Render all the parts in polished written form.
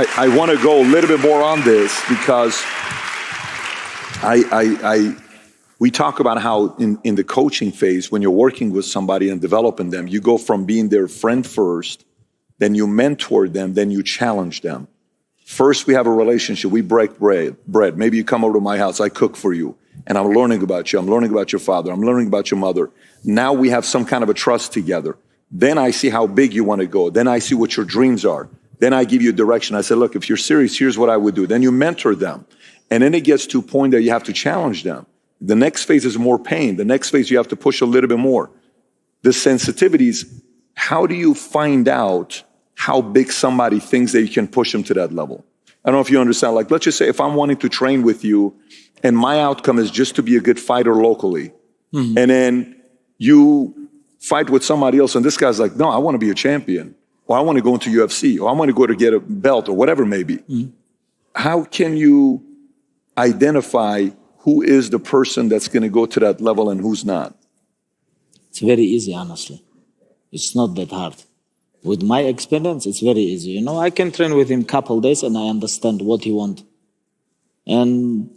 I want to go a little bit more on this because we talk about how in the coaching phase, when you're working with somebody and developing them, you go from being their friend first, then you mentor them, then you challenge them. First, we have a relationship. We break bread. Maybe you come over to my house. I cook for you. And I'm learning about you. I'm learning about your father. I'm learning about your mother. Now we have some kind of a trust together. Then I see how big you want to go. Then I see what your dreams are. Then I give you direction. I say, look, if you're serious, here's what I would do. Then you mentor them. And then it gets to a point that you have to challenge them. The next phase is more pain. The next phase, you have to push a little bit more. The sensitivities, how do you find out how big somebody thinks that you can push them to that level? I don't know if you understand. Like, let's just say if I'm wanting to train with you and my outcome is just to be a good fighter locally, and then you fight with somebody else and this guy's like, no, I want to be a champion, or I want to go into UFC, or I want to go to get a belt, or whatever it may be. How can you identify who is the person that's going to go to that level and who's not? It's very easy, honestly. It's not that hard. With my experience, it's very easy. You know, I can train with him a couple days and I understand what he wants. And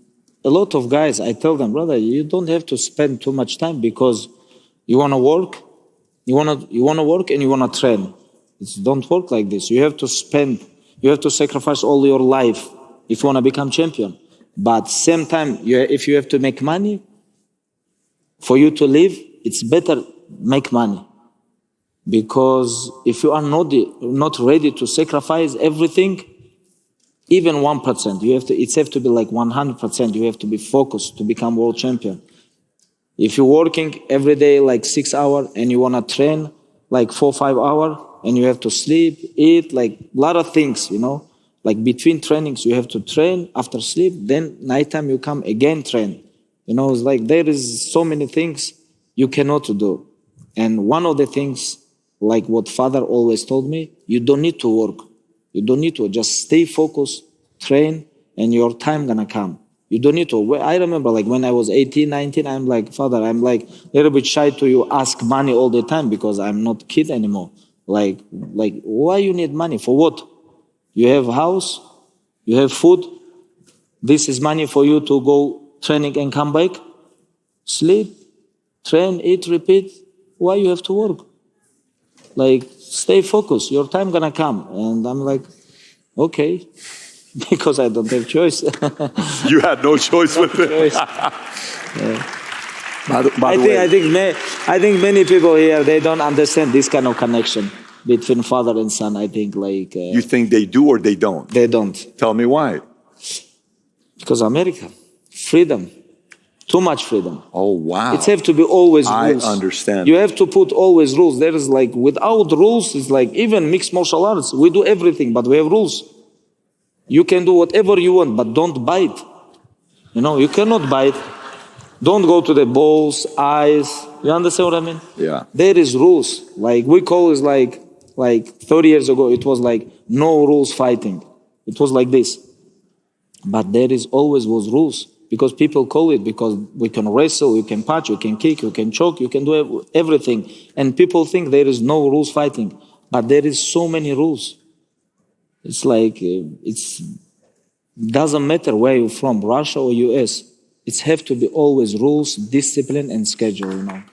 a lot of guys, I tell them, brother, you don't have to spend too much time because you want to work, you want to work and you want to train. It don't work like this. You have to sacrifice all your life if you want to become champion. But same time, if you have to make money, for you to live, it's better make money. Because if you are not ready to sacrifice everything, even 1%, it has to be like 100%. You have to be focused to become world champion. If you're working every day like 6 hours and you want to train like 4 or 5 hours and you have to sleep, eat, like a lot of things, you know. Like between trainings, you have to train, after sleep, then nighttime you come again train. You know, it's like there is so many things you cannot do. And one of the things, like what father always told me, you don't need to work. You don't need to, just stay focused, train, and your time gonna come. You don't need to. I remember like when I was 18, 19, I'm like, father, I'm like a little bit shy to you ask money all the time because I'm not kid anymore. Like why you need money? For what? You have a house, you have food. This is money for you to go training and come back. Sleep, train, eat, repeat. Why you have to work? Like, stay focused. Your time gonna come. And I'm like, okay, because I don't have choice. You had no choice with it. I think many people here, they don't understand this kind of connection between father and son. I think like... you think they do or they don't? They don't. Tell me why. Because America, freedom, too much freedom. Oh, wow. It have to be always rules. I understand. You have to put always rules. There is like, without rules, it's like even mixed martial arts, we do everything, but we have rules. You can do whatever you want, but don't bite. You know, you cannot bite. Don't go to the balls, eyes. You understand what I mean? Yeah. There is rules. Like we call it like 30 years ago, it was like no rules fighting. It was like this. But there is always was rules because people call it because we can wrestle, you can punch, you can kick, you can choke, you can do everything. And people think there is no rules fighting, but there is so many rules. It's like, doesn't matter where you're from, Russia or US. It have to be always rules, discipline, and schedule, you know.